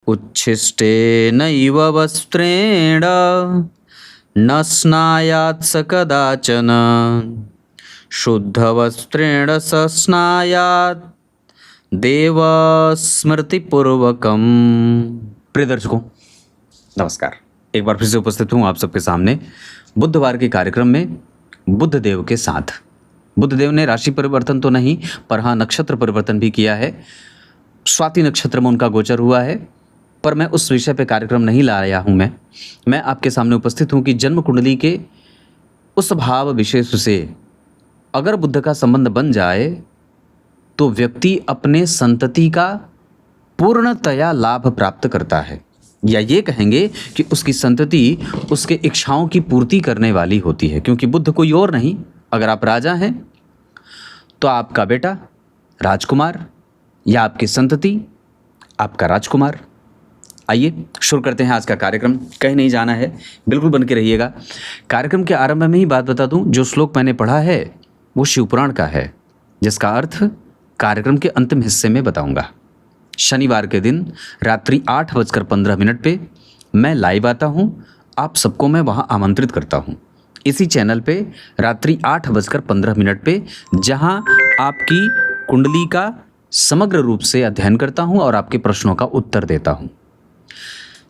उच्छिष्टेनैव वस्त्रेण न स्नायात् स कदाचन शुद्धवस्त्रेण स स्नायात् देव स्मृतिपूर्वकम। प्रिय दर्शकों नमस्कार, एक बार फिर से उपस्थित हूँ आप सबके सामने बुधवार के कार्यक्रम में बुध देव के साथ। बुध देव ने राशि परिवर्तन तो नहीं पर हाँ नक्षत्र परिवर्तन भी किया है। स्वाति नक्षत्र में उनका गोचर हुआ है, पर मैं उस विषय पे कार्यक्रम नहीं लाया हूँ। मैं आपके सामने उपस्थित हूँ कि जन्म कुंडली के उस भाव विशेष से अगर बुध का संबंध बन जाए तो व्यक्ति अपने संतति का पूर्णतया लाभ प्राप्त करता है, या ये कहेंगे कि उसकी संतति उसके इच्छाओं की पूर्ति करने वाली होती है। क्योंकि बुध कोई और नहीं, अगर आप राजा हैं तो आपका बेटा राजकुमार या आपकी संतति आपका राजकुमार। आइए शुरू करते हैं आज का कार्यक्रम। कहीं नहीं जाना है, बिल्कुल बन के रहिएगा। कार्यक्रम के आरंभ में ही बात बता दूं, जो श्लोक मैंने पढ़ा है वो शिवपुराण का है, जिसका अर्थ कार्यक्रम के अंतिम हिस्से में बताऊंगा। शनिवार के दिन रात्रि 8:15 पे मैं लाइव आता हूं, आप सबको मैं वहां आमंत्रित करता हूं इसी चैनल पे रात्रि 8:15 पे, जहां आपकी कुंडली का समग्र रूप से अध्ययन करता हूं और आपके प्रश्नों का उत्तर देता हूं।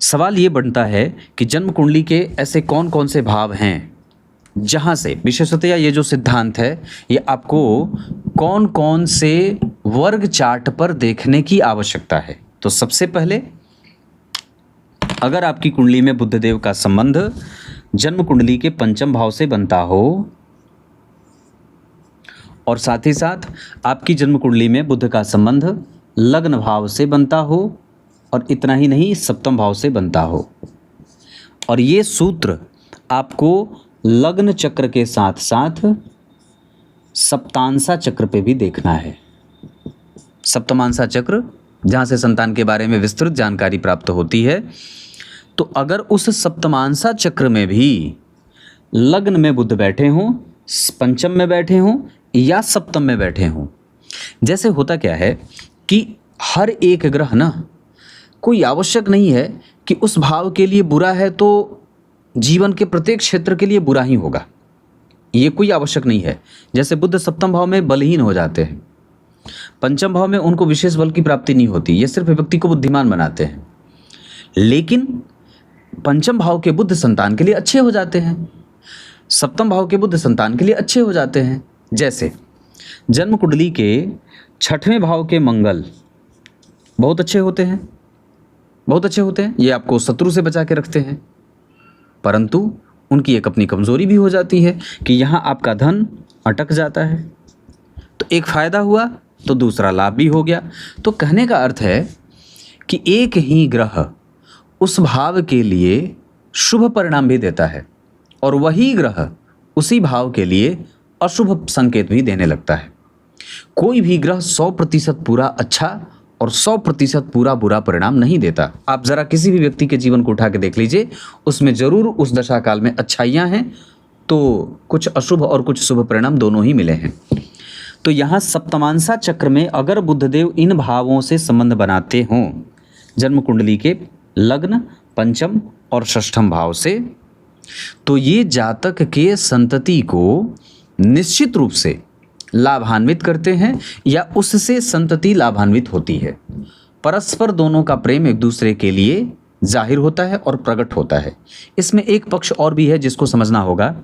सवाल ये बनता है कि जन्म कुंडली के ऐसे कौन कौन से भाव हैं जहां से विशेषतया ये जो सिद्धांत है ये आपको कौन कौन से वर्ग चार्ट पर देखने की आवश्यकता है। तो सबसे पहले अगर आपकी कुंडली में बुधदेव का संबंध जन्म कुंडली के पंचम भाव से बनता हो और साथ ही साथ आपकी जन्म कुंडली में बुध का संबंध लग्न भाव से बनता हो, और इतना ही नहीं सप्तम भाव से बनता हो, और ये सूत्र आपको लग्न चक्र के साथ साथ सप्तांशा चक्र पे भी देखना है। सप्तमांशा चक्र जहाँ से संतान के बारे में विस्तृत जानकारी प्राप्त होती है। तो अगर उस सप्तमांशा चक्र में भी लग्न में बुध बैठे हों, पंचम में बैठे हों या सप्तम में बैठे हों, जैसे होता क्या है कि हर एक ग्रह ना कोई आवश्यक नहीं है कि उस भाव के लिए बुरा है तो जीवन के प्रत्येक क्षेत्र के लिए बुरा ही होगा, ये कोई आवश्यक नहीं है। जैसे बुध सप्तम भाव में बलहीन हो जाते हैं, पंचम भाव में उनको विशेष बल की प्राप्ति नहीं होती, ये सिर्फ व्यक्ति को बुद्धिमान बनाते हैं। लेकिन पंचम भाव के बुध संतान के लिए अच्छे हो जाते हैं, सप्तम भाव के बुध संतान के लिए अच्छे हो जाते हैं। जैसे जन्म कुंडली के छठवें भाव के मंगल बहुत अच्छे होते हैं, बहुत अच्छे होते हैं, ये आपको शत्रु से बचा के रखते हैं। परंतु उनकी एक अपनी कमजोरी भी हो जाती है कि यहाँ आपका धन अटक जाता है, तो एक फायदा हुआ तो दूसरा लाभ भी हो गया। तो कहने का अर्थ है कि एक ही ग्रह उस भाव के लिए शुभ परिणाम भी देता है और वही ग्रह उसी भाव के लिए अशुभ संकेत भी देने लगता है। कोई भी ग्रह 100% पूरा अच्छा और 100% पूरा बुरा परिणाम नहीं देता। आप जरा किसी भी व्यक्ति के जीवन को उठा के देख लीजिए, उसमें जरूर उस दशा काल में अच्छाइयाँ हैं तो कुछ अशुभ और कुछ शुभ परिणाम दोनों ही मिले हैं। तो यहाँ सप्तमांशा चक्र में अगर बुधदेव इन भावों से संबंध बनाते हों जन्म कुंडली के लग्न, पंचम और षष्ठम भाव से, तो ये जातक के संतति को निश्चित रूप से लाभान्वित करते हैं या उससे संतति लाभान्वित होती है। परस्पर दोनों का प्रेम एक दूसरे के लिए जाहिर होता है और प्रकट होता है। इसमें एक पक्ष और भी है जिसको समझना होगा।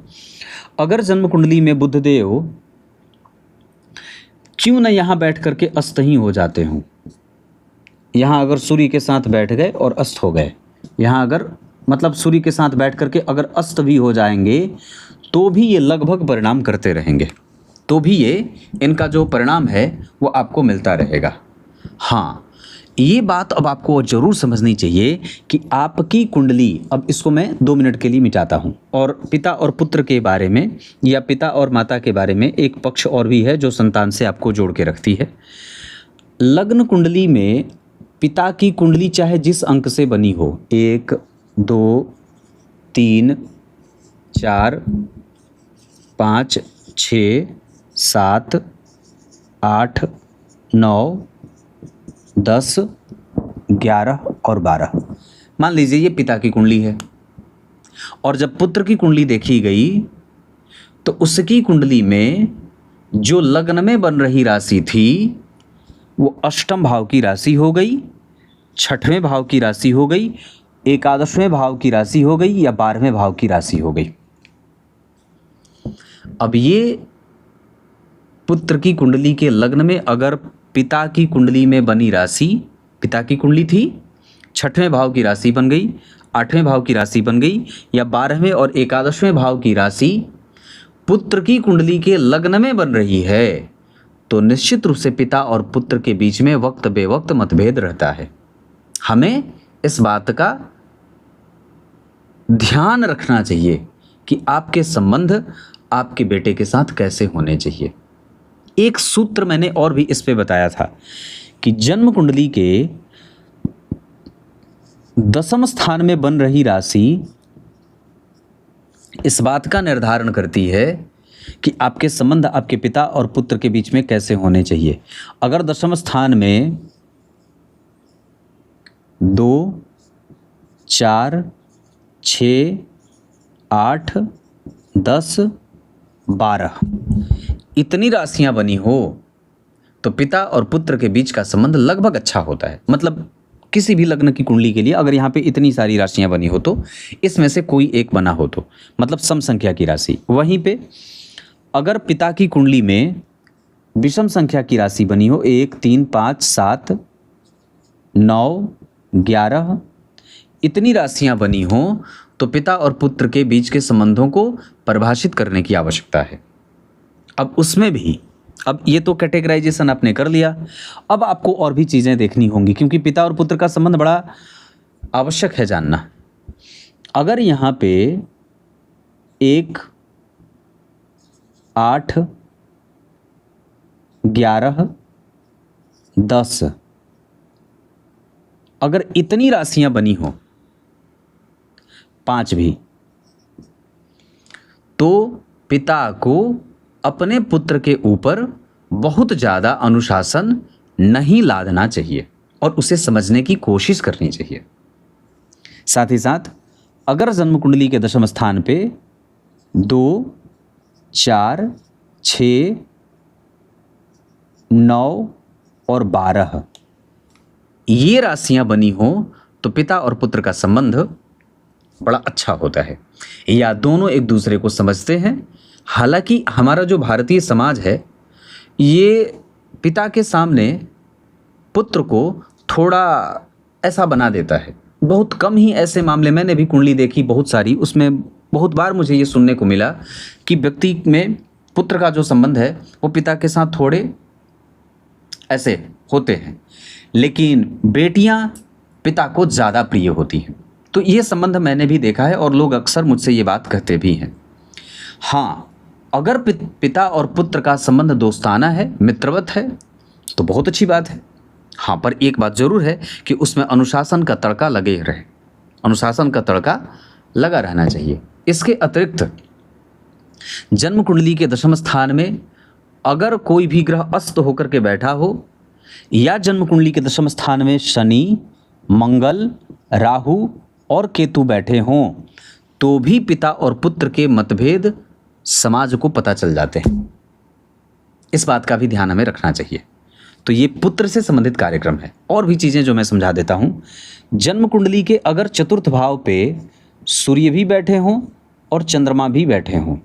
अगर जन्म कुंडली में बुधदेव क्यों न यहाँ बैठ करके अस्त ही हो जाते हों, यहाँ अगर सूर्य के साथ बैठ गए और अस्त हो गए, यहाँ अगर मतलब सूर्य के साथ बैठ करके अगर अस्त भी हो जाएंगे तो भी ये लगभग परिणाम करते रहेंगे, तो भी ये इनका जो परिणाम है वो आपको मिलता रहेगा। हाँ, ये बात अब आपको जरूर समझनी चाहिए कि आपकी कुंडली, अब इसको मैं 2 मिनट के लिए मिटाता हूँ, और पिता और पुत्र के बारे में या पिता और माता के बारे में एक पक्ष और भी है जो संतान से आपको जोड़ के रखती है। लग्न कुंडली में पिता की कुंडली चाहे जिस अंक से बनी हो, 1 2 3 4 5 6 7 8 9 10 11 और 12। मान लीजिए ये पिता की कुंडली है और जब पुत्र की कुंडली देखी गई तो उसकी कुंडली में जो लग्न में बन रही राशि थी वो अष्टम भाव की राशि हो गई, छठवें भाव की राशि हो गई, एकादशवें भाव की राशि हो गई या 12वें भाव की राशि हो गई। अब ये पुत्र की कुंडली के लग्न में अगर पिता की कुंडली में बनी राशि, पिता की कुंडली थी, छठवें भाव की राशि बन गई, 8वें भाव की राशि बन गई या 12वें और एकादशवें भाव की राशि पुत्र की कुंडली के लग्न में बन रही है तो निश्चित रूप से पिता और पुत्र के बीच में वक्त बेवक्त मतभेद रहता है। हमें इस बात का ध्यान रखना चाहिए कि आपके संबंध आपके बेटे के साथ कैसे होने चाहिए। एक सूत्र मैंने और भी इस पे बताया था कि जन्म कुंडली के 10वें स्थान में बन रही राशि इस बात का निर्धारण करती है कि आपके संबंध आपके पिता और पुत्र के बीच में कैसे होने चाहिए। अगर 10वें स्थान में 2, 4, 6, 8, 10, 12 इतनी राशियां बनी हो तो पिता और पुत्र के बीच का संबंध लगभग अच्छा होता है। मतलब किसी भी लग्न की कुंडली के लिए अगर यहाँ पे इतनी सारी राशियां बनी हो तो इसमें से कोई एक बना हो तो मतलब सम संख्या की राशि। वहीं पे अगर पिता की कुंडली में विषम संख्या की राशि बनी हो 1, 3, 5, 7, 9, 11 इतनी राशियां बनी हो तो पिता और पुत्र के बीच के संबंधों को परिभाषित करने की आवश्यकता है। अब उसमें भी अब ये तो कैटेगराइजेशन आपने कर लिया, अब आपको और भी चीज़ें देखनी होंगी क्योंकि पिता और पुत्र का संबंध बड़ा आवश्यक है जानना। अगर यहाँ पे 1, 8, 11, 10 अगर इतनी राशियां बनी हो 5 भी तो पिता को अपने पुत्र के ऊपर बहुत ज़्यादा अनुशासन नहीं लादना चाहिए और उसे समझने की कोशिश करनी चाहिए। साथ ही साथ अगर जन्म कुंडली के 10वें स्थान पे 2, 4, 6, 9 और 12 ये राशियां बनी हो तो पिता और पुत्र का संबंध बड़ा अच्छा होता है या दोनों एक दूसरे को समझते हैं। हालांकि हमारा जो भारतीय समाज है ये पिता के सामने पुत्र को थोड़ा ऐसा बना देता है। बहुत कम ही ऐसे मामले, मैंने भी कुंडली देखी बहुत सारी, उसमें बहुत बार मुझे ये सुनने को मिला कि व्यक्ति में पुत्र का जो संबंध है वो पिता के साथ थोड़े ऐसे होते हैं लेकिन बेटियां पिता को ज़्यादा प्रिय होती हैं। तो ये संबंध मैंने भी देखा है और लोग अक्सर मुझसे ये बात कहते भी हैं। हाँ, अगर पिता और पुत्र का संबंध दोस्ताना है, मित्रवत है तो बहुत अच्छी बात है। हाँ, पर एक बात ज़रूर है कि उसमें अनुशासन का तड़का लगे रहे, अनुशासन का तड़का लगा रहना चाहिए। इसके अतिरिक्त जन्म कुंडली के 10वें स्थान में अगर कोई भी ग्रह अस्त होकर के बैठा हो या जन्म कुंडली के 10वें स्थान में शनि, मंगल, राहु और केतु बैठे हों तो भी पिता और पुत्र के मतभेद समाज को पता चल जाते हैं। इस बात का भी ध्यान हमें रखना चाहिए। तो ये पुत्र से संबंधित कार्यक्रम है। और भी चीज़ें जो मैं समझा देता हूँ। जन्म कुंडली के अगर चतुर्थ भाव पे सूर्य भी बैठे हों और चंद्रमा भी बैठे हों,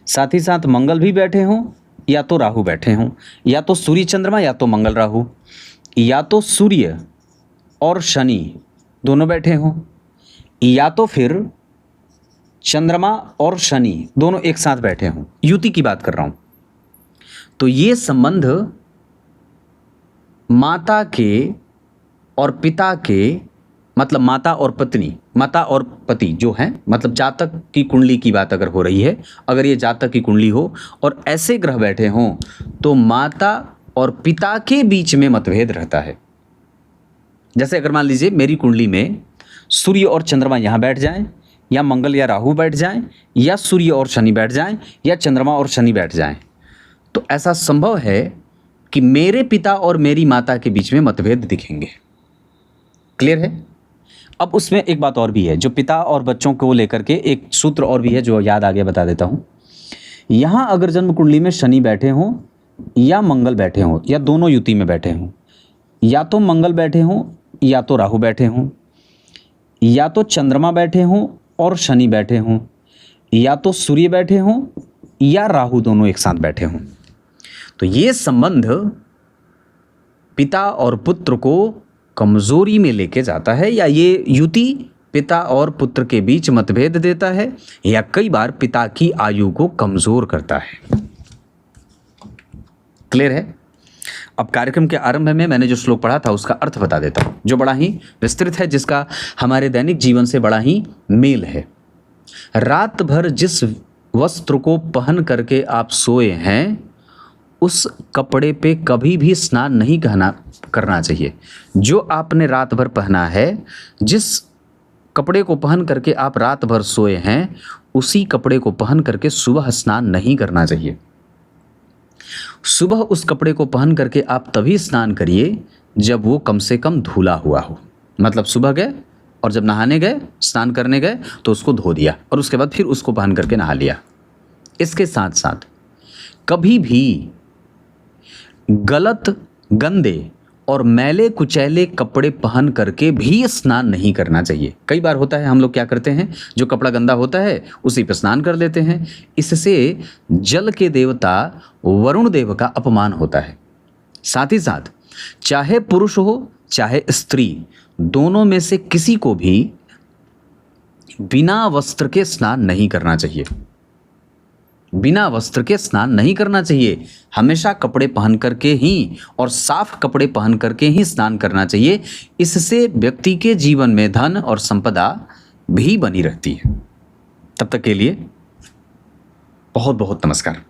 साथ ही साथ मंगल भी बैठे हों या तो राहु बैठे हों, या तो सूर्य चंद्रमा या तो मंगल राहु, या तो सूर्य और शनि दोनों बैठे हों, या तो फिर चंद्रमा और शनि दोनों एक साथ बैठे हों, युति की बात कर रहा हूं, तो ये संबंध माता के और पिता के, मतलब माता और पत्नी, माता और पति जो हैं, मतलब जातक की कुंडली की बात अगर हो रही है, अगर ये जातक की कुंडली हो और ऐसे ग्रह बैठे हों तो माता और पिता के बीच में मतभेद रहता है। जैसे अगर मान लीजिए मेरी कुंडली में सूर्य और चंद्रमा यहाँ बैठ जाएं, या मंगल या राहु बैठ जाएं, या सूर्य और शनि बैठ जाएं, या चंद्रमा और शनि बैठ जाएं, तो ऐसा संभव है कि मेरे पिता और मेरी माता के बीच में मतभेद दिखेंगे। क्लियर है? अब उसमें एक बात और भी है, जो पिता और बच्चों को लेकर के एक सूत्र और भी है जो याद आगे बता देता हूँ। यहाँ अगर जन्म कुंडली में शनि बैठे हों या मंगल बैठे हों या दोनों युति में बैठे हों, या तो मंगल बैठे हों या तो राहु बैठे हों, या तो चंद्रमा बैठे हों और शनि बैठे हों, या तो सूर्य बैठे हों या राहु दोनों एक साथ बैठे हों, तो ये संबंध पिता और पुत्र को कमजोरी में लेके जाता है, या ये युति पिता और पुत्र के बीच मतभेद देता है, या कई बार पिता की आयु को कमजोर करता है। क्लियर है? अब कार्यक्रम के आरंभ में मैंने जो श्लोक पढ़ा था उसका अर्थ बता देता हूं, जो बड़ा ही विस्तृत है, जिसका हमारे दैनिक जीवन से बड़ा ही मेल है। रात भर जिस वस्त्र को पहन करके आप सोए हैं उस कपड़े पे कभी भी स्नान नहीं करना चाहिए। जो आपने रात भर पहना है, जिस कपड़े को पहन करके आप रात भर सोए हैं, उसी कपड़े को पहन करके सुबह स्नान नहीं करना चाहिए। सुबह उस कपड़े को पहन करके आप तभी स्नान करिए जब वो कम से कम धुला हुआ हो। मतलब सुबह गए और जब नहाने गए, स्नान करने गए, तो उसको धो दिया और उसके बाद फिर उसको पहन करके नहा लिया। इसके साथ साथ कभी भी गलत, गंदे और मैले कुचैले कपड़े पहन करके भी स्नान नहीं करना चाहिए। कई बार होता है, हम लोग क्या करते हैं, जो कपड़ा गंदा होता है उसी पर स्नान कर देते हैं। इससे जल के देवता वरुण देव का अपमान होता है। साथ ही साथ चाहे पुरुष हो चाहे स्त्री, दोनों में से किसी को भी बिना वस्त्र के स्नान नहीं करना चाहिए। बिना वस्त्र के स्नान नहीं करना चाहिए। हमेशा कपड़े पहन करके ही और साफ कपड़े पहन करके ही स्नान करना चाहिए। इससे व्यक्ति के जीवन में धन और संपदा भी बनी रहती है। तब तक के लिए बहुत बहुत नमस्कार।